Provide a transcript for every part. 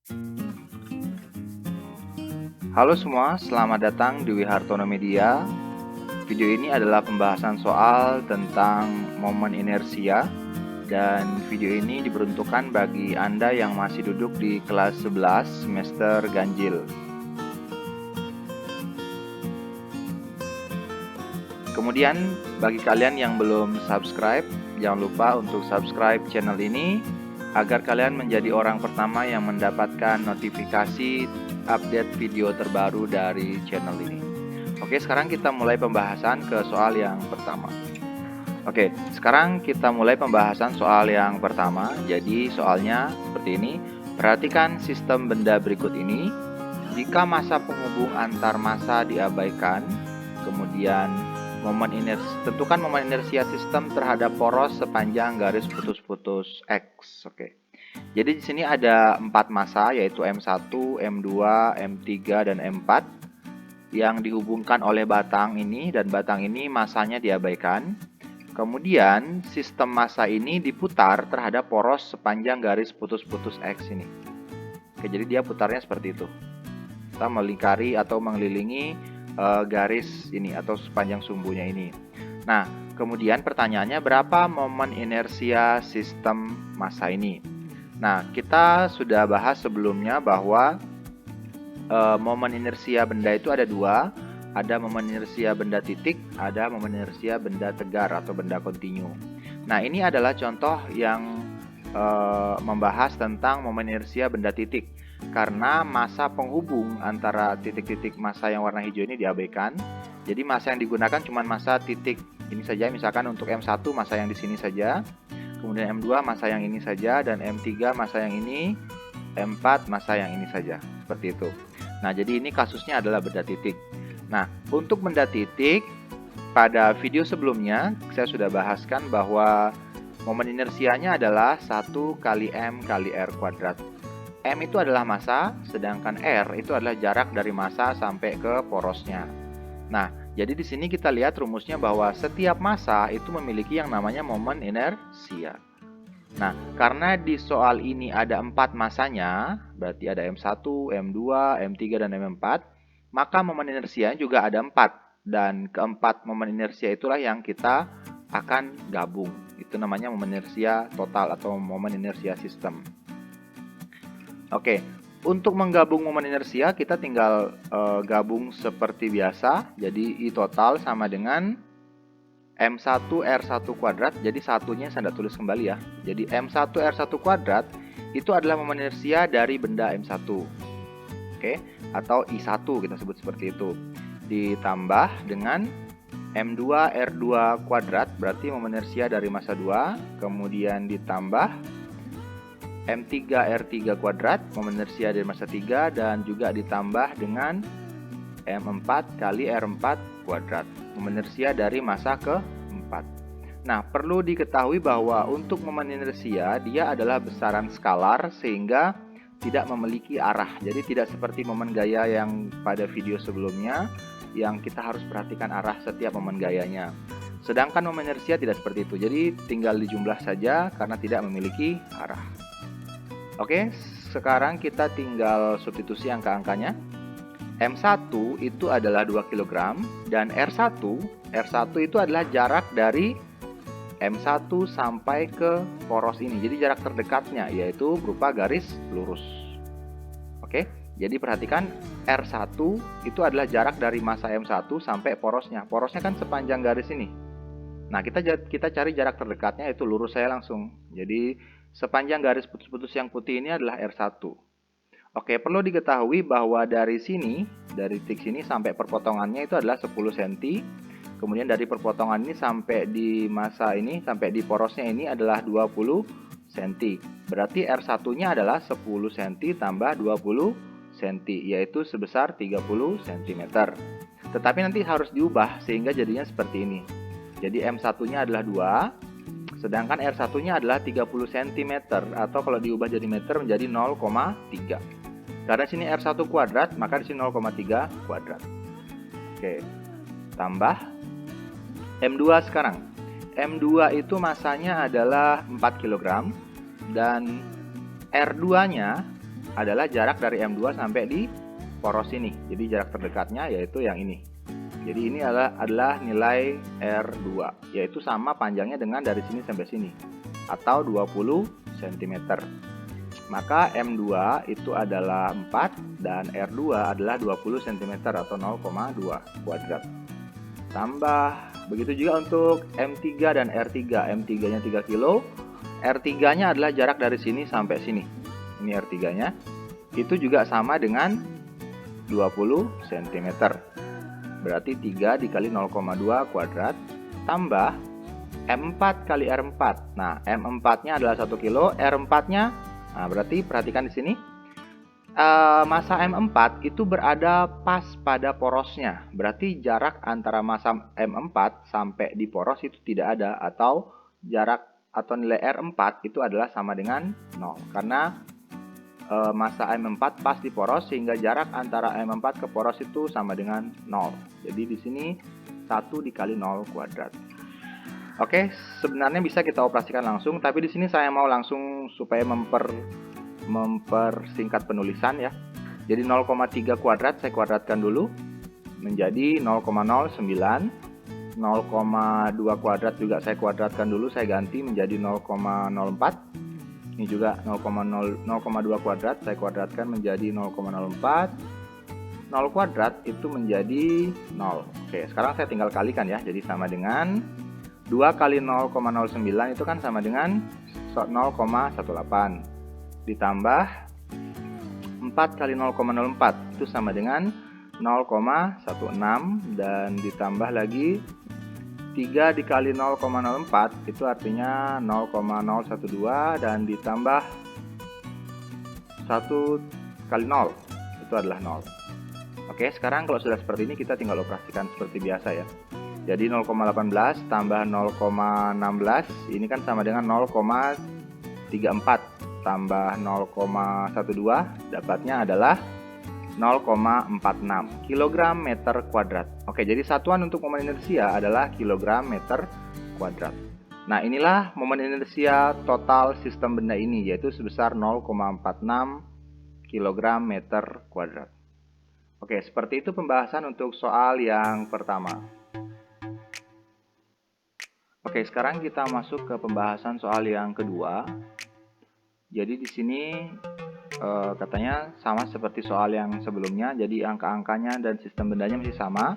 Halo semua, selamat datang di Wihartono Media. Video ini adalah pembahasan soal tentang momen inersia, dan video ini diperuntukkan bagi Anda yang masih duduk di kelas 11 semester ganjil. Kemudian bagi kalian yang belum subscribe, jangan lupa untuk subscribe channel ini agar kalian menjadi orang pertama yang mendapatkan notifikasi update video terbaru dari channel ini. Oke, sekarang kita mulai pembahasan ke soal yang pertama. Oke, sekarang kita mulai pembahasan soal yang pertama. Jadi soalnya seperti ini. Perhatikan sistem benda berikut ini. Jika massa penghubung antar massa diabaikan, kemudian tentukan momen inersia sistem terhadap poros sepanjang garis putus-putus X. Oke. Jadi di sini ada 4 massa, yaitu M1, M2, M3, dan M4 yang dihubungkan oleh batang ini, dan batang ini massanya diabaikan. Kemudian sistem massa ini diputar terhadap poros sepanjang garis putus-putus X ini. Oke, jadi dia putarnya seperti itu. Kita melingkari atau mengelilingi garis ini atau sepanjang sumbunya ini. Nah, kemudian pertanyaannya berapa momen inersia sistem massa ini? Nah, kita sudah bahas sebelumnya bahwa momen inersia benda itu ada dua. Ada momen inersia benda titik, ada momen inersia benda tegar atau benda kontinu. Nah, ini adalah contoh yang membahas tentang momen inersia benda titik. Karena massa penghubung antara titik-titik massa yang warna hijau ini diabaikan. Jadi massa yang digunakan cuma massa titik ini saja. Misalkan untuk M1 massa yang di sini saja. Kemudian M2 massa yang ini saja, dan M3 massa yang ini, M4 massa yang ini saja. Seperti itu. Nah, jadi ini kasusnya adalah benda titik. Nah, untuk benda titik, pada video sebelumnya saya sudah bahaskan bahwa momen inersianya adalah 1 kali M kali R kuadrat. M itu adalah massa, sedangkan R itu adalah jarak dari massa sampai ke porosnya. Nah, jadi di sini kita lihat rumusnya bahwa setiap massa itu memiliki yang namanya momen inersia. Nah, karena di soal ini ada 4 massanya, berarti ada M1, M2, M3, dan M4, maka momen inersia juga ada 4. Dan keempat momen inersia itulah yang kita akan gabung. Itu namanya momen inersia total atau momen inersia sistem. Oke, untuk menggabung momen inersia kita tinggal gabung seperti biasa. Jadi I total sama dengan M1 R1 kuadrat. Jadi satunya saya tulis kembali ya. Jadi M1 R1 kuadrat itu adalah momen inersia dari benda M1. Oke, atau I1 kita sebut seperti itu. Ditambah dengan M2 R2 kuadrat, berarti momen inersia dari massa 2. Kemudian ditambah M3 R3 kuadrat, momen inersia dari massa 3, dan juga ditambah dengan M4 kali R4 kuadrat, momen inersia dari massa ke-4. Nah, perlu diketahui bahwa untuk momen inersia dia adalah besaran skalar sehingga tidak memiliki arah. Jadi tidak seperti momen gaya yang pada video sebelumnya yang kita harus perhatikan arah setiap momen gayanya. Sedangkan momen inersia tidak seperti itu. Jadi tinggal dijumlah saja karena tidak memiliki arah. Oke, sekarang kita tinggal substitusi angka-angkanya. M1 itu adalah 2 kg dan R1 itu adalah jarak dari M1 sampai ke poros ini. Jadi jarak terdekatnya yaitu berupa garis lurus. Oke, jadi perhatikan R1 itu adalah jarak dari massa M1 sampai porosnya. Porosnya kan sepanjang garis ini. Nah, kita cari jarak terdekatnya, itu lurus saya langsung. Jadi sepanjang garis putus-putus yang putih ini adalah R1. Oke, perlu diketahui bahwa dari sini, dari titik sini sampai perpotongannya itu adalah 10 cm. Kemudian dari perpotongan ini sampai di massa ini, sampai di porosnya ini adalah 20 cm. Berarti R1-nya adalah 10 cm tambah 20 cm, yaitu sebesar 30 cm. Tetapi nanti harus diubah sehingga jadinya seperti ini. Jadi M1-nya adalah 2, sedangkan R1-nya adalah 30 cm, atau kalau diubah jadi meter menjadi 0,3. Karena sini R1 kuadrat, maka di sini 0,3 kuadrat. Oke, tambah M2 sekarang. M2 itu massanya adalah 4 kg, dan R2-nya adalah jarak dari M2 sampai di poros ini. Jadi jarak terdekatnya yaitu yang ini. Jadi ini adalah nilai R2, yaitu sama panjangnya dengan dari sini sampai sini, atau 20 cm. Maka M2 itu adalah 4 dan R2 adalah 20 cm atau 0,2 kuadrat. Tambah, begitu juga untuk M3 dan R3. M3-nya 3 kilo, R3-nya adalah jarak dari sini sampai sini. Ini R3-nya. Itu juga sama dengan 20 cm. Berarti 3 dikali 0,2 kuadrat tambah M4 kali R4. Nah, M4-nya adalah 1 kilo, R4-nya, nah berarti perhatikan di sini, massa M4 itu berada pas pada porosnya. Berarti jarak antara massa M4 sampai di poros itu tidak ada, atau jarak atau nilai R4 itu adalah sama dengan 0. Karena massa M4 pas di poros, sehingga jarak antara M4 ke poros itu sama dengan 0. Jadi di sini 1 dikali 0 kuadrat. Oke, sebenarnya bisa kita operasikan langsung, tapi di sini saya mau langsung supaya mempersingkat penulisan ya. Jadi 0,3 kuadrat saya kuadratkan dulu menjadi 0,09. 0,2 kuadrat juga saya kuadratkan dulu, saya ganti menjadi 0,04. Ini juga 0,2 kuadrat saya kuadratkan menjadi 0,04. 0 kuadrat itu menjadi 0. Oke, sekarang saya tinggal kalikan ya. Jadi sama dengan 2 kali 0,09 itu kan sama dengan 0,18. Ditambah 4 kali 0,04 itu sama dengan 0,16. Dan ditambah lagi 3 dikali 0,04 itu artinya 0,012, dan ditambah 1 kali 0 itu adalah 0. Oke, sekarang kalau sudah seperti ini kita tinggal operasikan seperti biasa ya. Jadi 0,18 tambah 0,16 ini kan sama dengan 0,34 tambah 0,12 dapatnya adalah 0,46 kg meter kuadrat. Oke, jadi satuan untuk momen inersia adalah kilogram meter kuadrat. Nah, inilah momen inersia total sistem benda ini, yaitu sebesar 0,46 kg meter kuadrat. Oke, seperti itu pembahasan untuk soal yang pertama. Oke, sekarang kita masuk ke pembahasan soal yang kedua. Jadi di sini katanya sama seperti soal yang sebelumnya, jadi angka-angkanya dan sistem bendanya masih sama.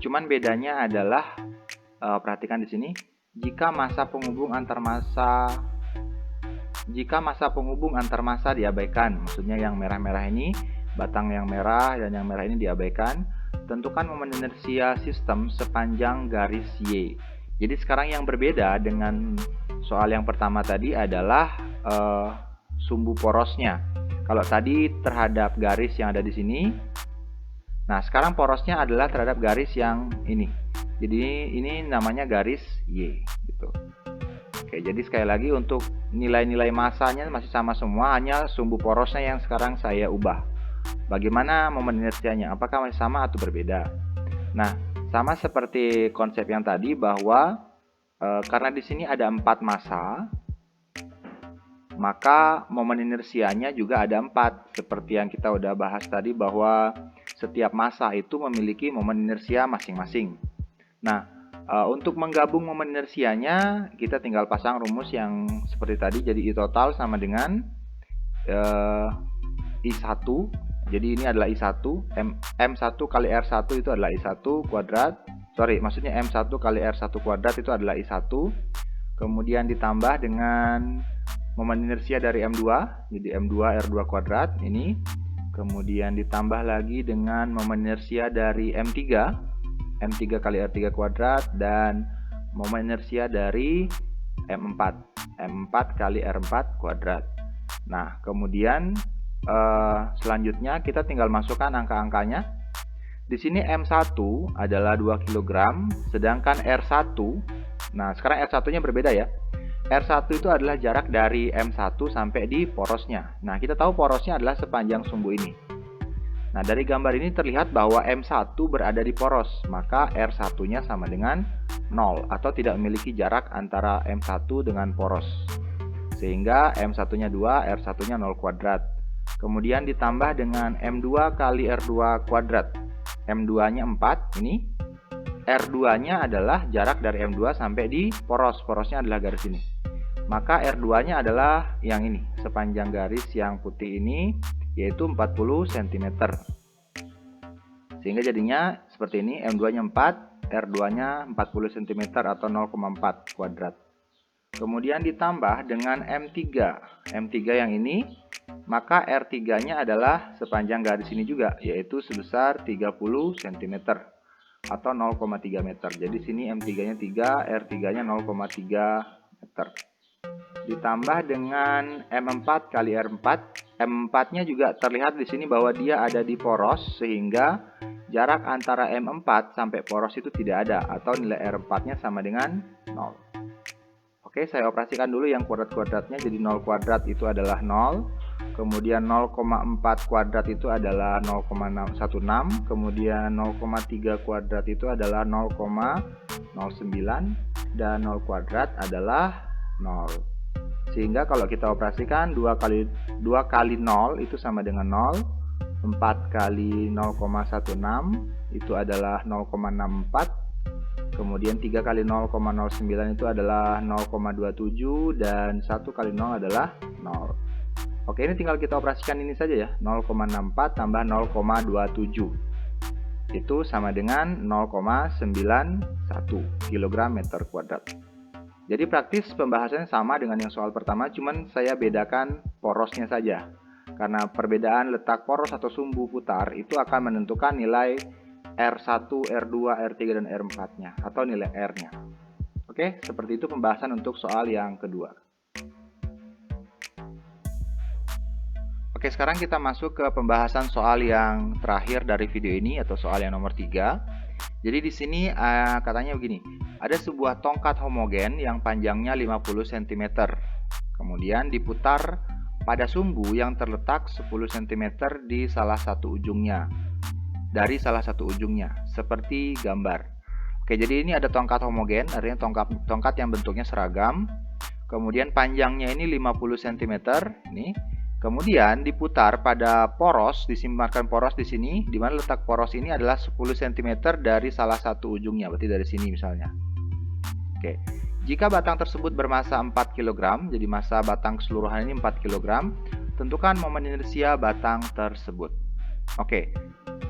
Cuman bedanya adalah perhatikan di sini, jika massa penghubung antar massa diabaikan, maksudnya yang merah-merah ini, batang yang merah dan yang merah ini diabaikan, tentukan momen inersia sistem sepanjang garis Y. Jadi sekarang yang berbeda dengan soal yang pertama tadi adalah sumbu porosnya. Kalau tadi terhadap garis yang ada di sini, nah sekarang porosnya adalah terhadap garis yang ini. Jadi ini namanya garis Y gitu. Oke, jadi sekali lagi untuk nilai-nilai massanya masih sama semua, hanya sumbu porosnya yang sekarang saya ubah. Bagaimana momen inersianya? Apakah masih sama atau berbeda? Nah, sama seperti konsep yang tadi bahwa karena di sini ada 4 massa, maka momen inersianya juga ada 4. Seperti yang kita udah bahas tadi bahwa setiap massa itu memiliki momen inersia masing-masing. Nah, untuk menggabung momen inersianya, kita tinggal pasang rumus yang seperti tadi. Jadi I total sama dengan I1. Jadi ini adalah I1. M1 kali R1 itu adalah I1 kuadrat. Maksudnya M1 kali R1 kuadrat itu adalah I1. Kemudian ditambah dengan momen inersia dari M2, jadi M2 R2 kuadrat ini. Kemudian ditambah lagi dengan momen inersia dari M3, M3 kali R3 kuadrat, dan momen inersia dari M4, M4 kali R4 kuadrat. Nah, kemudian selanjutnya kita tinggal masukkan angka-angkanya. Di sini M1 adalah 2 kg, sedangkan R1, nah sekarang R1-nya berbeda ya. R1 itu adalah jarak dari M1 sampai di porosnya. Nah, kita tahu porosnya adalah sepanjang sumbu ini. Nah, dari gambar ini terlihat bahwa M1 berada di poros, maka R1-nya sama dengan 0 atau tidak memiliki jarak antara M1 dengan poros. Sehingga M1-nya 2, R1-nya 0 kuadrat. Kemudian ditambah dengan M2 kali R2 kuadrat. M2-nya 4, ini. R2-nya adalah jarak dari M2 sampai di poros. Porosnya adalah garis ini. Maka R2-nya adalah yang ini, sepanjang garis yang putih ini, yaitu 40 cm. Sehingga jadinya seperti ini, M2-nya 4, R2-nya 40 cm atau 0,4 kuadrat. Kemudian ditambah dengan M3. M3 yang ini, maka R3-nya adalah sepanjang garis ini juga, yaitu sebesar 30 cm atau 0,3 meter. Jadi sini M3-nya 3, R3-nya 0,3 meter. Ditambah dengan M4 kali R4. M4-nya juga terlihat di sini bahwa dia ada di poros, sehingga jarak antara M4 sampai poros itu tidak ada, atau nilai R4-nya sama dengan 0. Oke, saya operasikan dulu yang kuadrat-kuadratnya. Jadi 0 kuadrat itu adalah 0. Kemudian 0,4 kuadrat itu adalah 0,16. Kemudian 0,3 kuadrat itu adalah 0,09. Dan 0 kuadrat adalah 0. Sehingga kalau kita operasikan 2 kali 0 itu sama dengan 0. 4 kali 0,16 itu adalah 0,64. Kemudian 3 kali 0,09 itu adalah 0,27 dan 1 kali 0 adalah 0. Oke, ini tinggal kita operasikan ini saja ya. 0,64 tambah 0,27. Itu sama dengan 0,91 kg meter kuadrat. Jadi praktis pembahasannya sama dengan yang soal pertama, cuman saya bedakan porosnya saja. Karena perbedaan letak poros atau sumbu putar itu akan menentukan nilai R1, R2, R3, dan R4-nya, atau nilai R-nya. Oke, seperti itu pembahasan untuk soal yang kedua. Oke, sekarang kita masuk ke pembahasan soal yang terakhir dari video ini, atau soal yang nomor 3. Jadi di sini katanya begini, ada sebuah tongkat homogen yang panjangnya 50 cm. Kemudian diputar pada sumbu yang terletak 10 cm di salah satu ujungnya. Dari salah satu ujungnya, seperti gambar. Oke, jadi ini ada tongkat homogen, artinya tongkat yang bentuknya seragam. Kemudian panjangnya ini 50 cm, ini. Kemudian diputar pada poros, disimpankan poros di sini, di mana letak poros ini adalah 10 cm dari salah satu ujungnya, berarti dari sini misalnya. Oke, jika batang tersebut bermassa 4 kg, jadi massa batang keseluruhan ini 4 kg, tentukan momen inersia batang tersebut. Oke,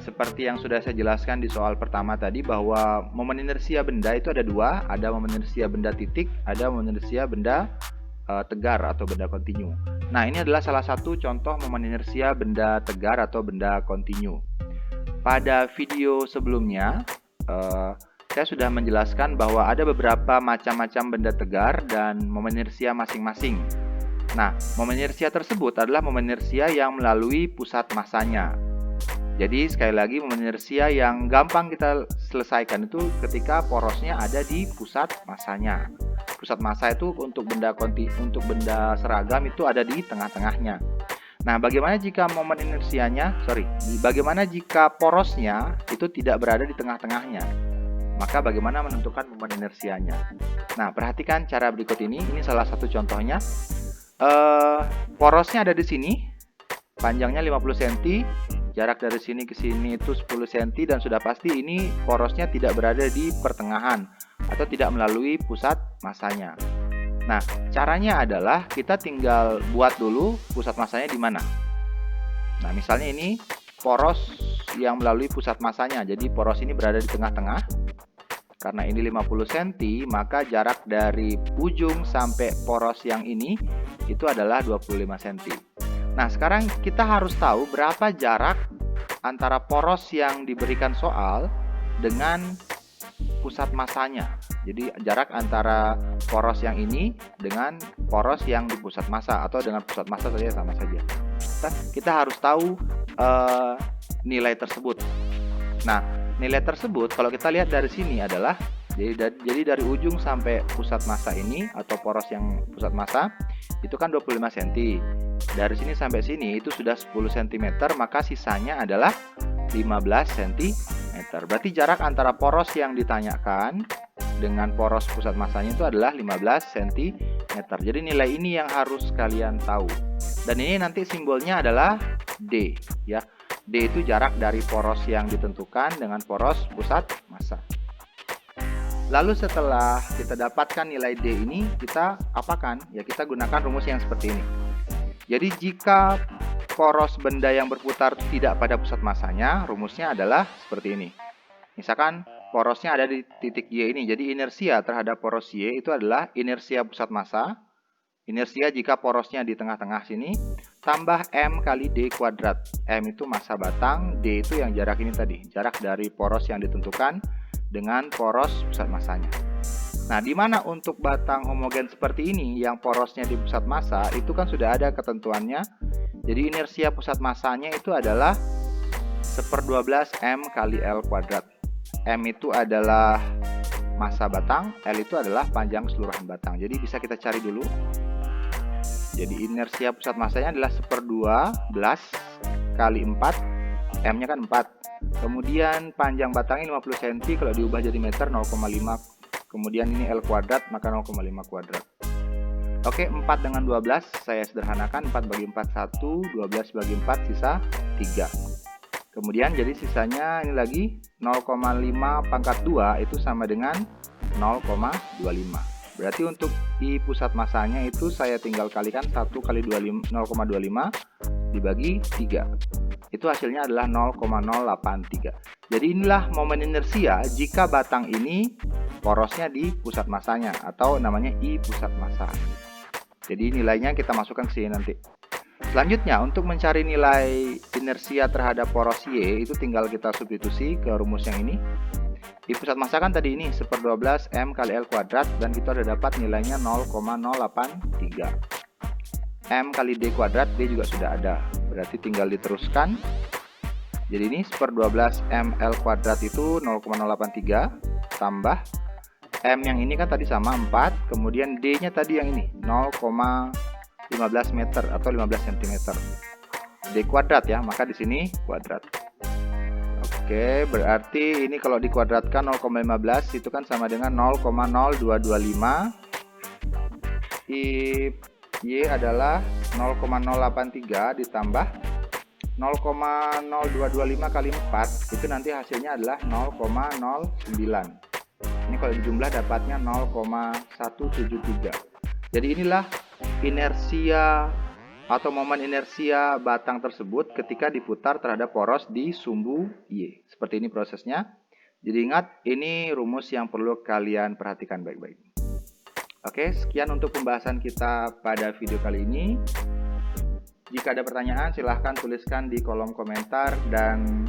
seperti yang sudah saya jelaskan di soal pertama tadi, bahwa momen inersia benda itu ada dua, ada momen inersia benda titik, ada momen inersia benda tegar atau benda kontinu. Nah, ini adalah salah satu contoh momen inersia benda tegar atau benda kontinu. Pada video sebelumnya, saya sudah menjelaskan bahwa ada beberapa macam-macam benda tegar dan momen inersia masing-masing. Nah, momen inersia tersebut adalah momen inersia yang melalui pusat massanya. Jadi sekali lagi, momen inersia yang gampang kita selesaikan itu ketika porosnya ada di pusat massanya. Pusat massa itu untuk benda seragam itu ada di tengah-tengahnya. Nah, bagaimana jika bagaimana jika porosnya itu tidak berada di tengah-tengahnya? Maka bagaimana menentukan momen inersianya? Nah, perhatikan cara berikut ini. Ini salah satu contohnya. Porosnya ada di sini, panjangnya 50 cm. Jarak dari sini ke sini itu 10 cm, dan sudah pasti ini porosnya tidak berada di pertengahan atau tidak melalui pusat massanya. Nah, caranya adalah kita tinggal buat dulu pusat massanya di mana. Nah, misalnya ini poros yang melalui pusat massanya. Jadi poros ini berada di tengah-tengah. Karena ini 50 cm, maka jarak dari ujung sampai poros yang ini itu adalah 25 cm. Nah, sekarang kita harus tahu berapa jarak antara poros yang diberikan soal dengan pusat massanya. Jadi jarak antara poros yang ini dengan poros yang di pusat massa, atau dengan pusat massa saja sama saja. Kita harus tahu nilai tersebut. Nah, nilai tersebut kalau kita lihat dari sini adalah jadi dari ujung sampai pusat massa ini atau poros yang pusat massa itu kan 25 cm. Dari sini sampai sini itu sudah 10 cm, maka sisanya adalah 15 cm. Berarti jarak antara poros yang ditanyakan dengan poros pusat massanya itu adalah 15 cm. Jadi nilai ini yang harus kalian tahu. Dan ini nanti simbolnya adalah D ya. D itu jarak dari poros yang ditentukan dengan poros pusat massa. Lalu setelah kita dapatkan nilai D ini, kita apakan? Ya, kita gunakan rumus yang seperti ini. Jadi jika poros benda yang berputar tidak pada pusat massanya, rumusnya adalah seperti ini. Misalkan porosnya ada di titik Y ini, jadi inersia terhadap poros Y itu adalah inersia pusat massa. Inersia jika porosnya di tengah-tengah sini, tambah M kali D kuadrat. M itu massa batang, D itu yang jarak ini tadi, jarak dari poros yang ditentukan dengan poros pusat massanya. Nah, di mana untuk batang homogen seperti ini, yang porosnya di pusat massa, itu kan sudah ada ketentuannya. Jadi inersia pusat massanya itu adalah 1/12 M kali L kuadrat. M itu adalah massa batang, L itu adalah panjang keseluruhan batang. Jadi bisa kita cari dulu. Jadi inersia pusat massanya adalah 1/12 kali 4, M-nya kan 4. Kemudian panjang batangnya 50 cm, kalau diubah jadi meter 0,5. Kemudian ini L kuadrat, maka 0,5 kuadrat. Oke, 4 dengan 12 saya sederhanakan, 4 bagi 4 1, 12 bagi 4 sisa 3. Kemudian jadi sisanya ini lagi 0,5 pangkat 2 itu sama dengan 0,25. Berarti untuk I pusat massanya itu saya tinggal kalikan 1 kali 0,25 dibagi 3. Itu hasilnya adalah 0,083. Jadi inilah momen inersia jika batang ini porosnya di pusat massanya, atau namanya I pusat massa. Jadi nilainya kita masukkan ke sini nanti. Selanjutnya, untuk mencari nilai inersia terhadap poros Y, itu tinggal kita substitusi ke rumus yang ini. I pusat massa kan tadi ini 1/12 M kali L kuadrat, dan kita udah dapat nilainya 0,083. M kali D kuadrat, D juga sudah ada, berarti tinggal diteruskan. Jadi ini 1/12 ML kuadrat itu 0,083 tambah M yang ini kan tadi sama 4, kemudian D nya tadi yang ini 0,15 meter atau 15 cm. D kuadrat ya, maka di sini kuadrat. Oke, berarti ini kalau dikuadratkan 0,15 itu kan sama dengan 0,0225. Y adalah 0,083 ditambah 0,0225 kali 4, itu nanti hasilnya adalah 0,09. Ini kalau dijumlah dapatnya 0,173. Jadi inilah inersia atau momen inersia batang tersebut ketika diputar terhadap poros di sumbu Y. Seperti ini prosesnya. Jadi ingat, ini rumus yang perlu kalian perhatikan baik-baik. Oke, sekian untuk pembahasan kita pada video kali ini. Jika ada pertanyaan, silahkan tuliskan di kolom komentar, dan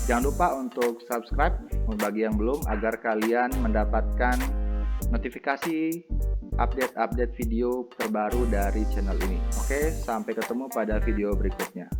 jangan lupa untuk subscribe bagi yang belum, agar kalian mendapatkan notifikasi update-update video terbaru dari channel ini. Oke, sampai ketemu pada video berikutnya.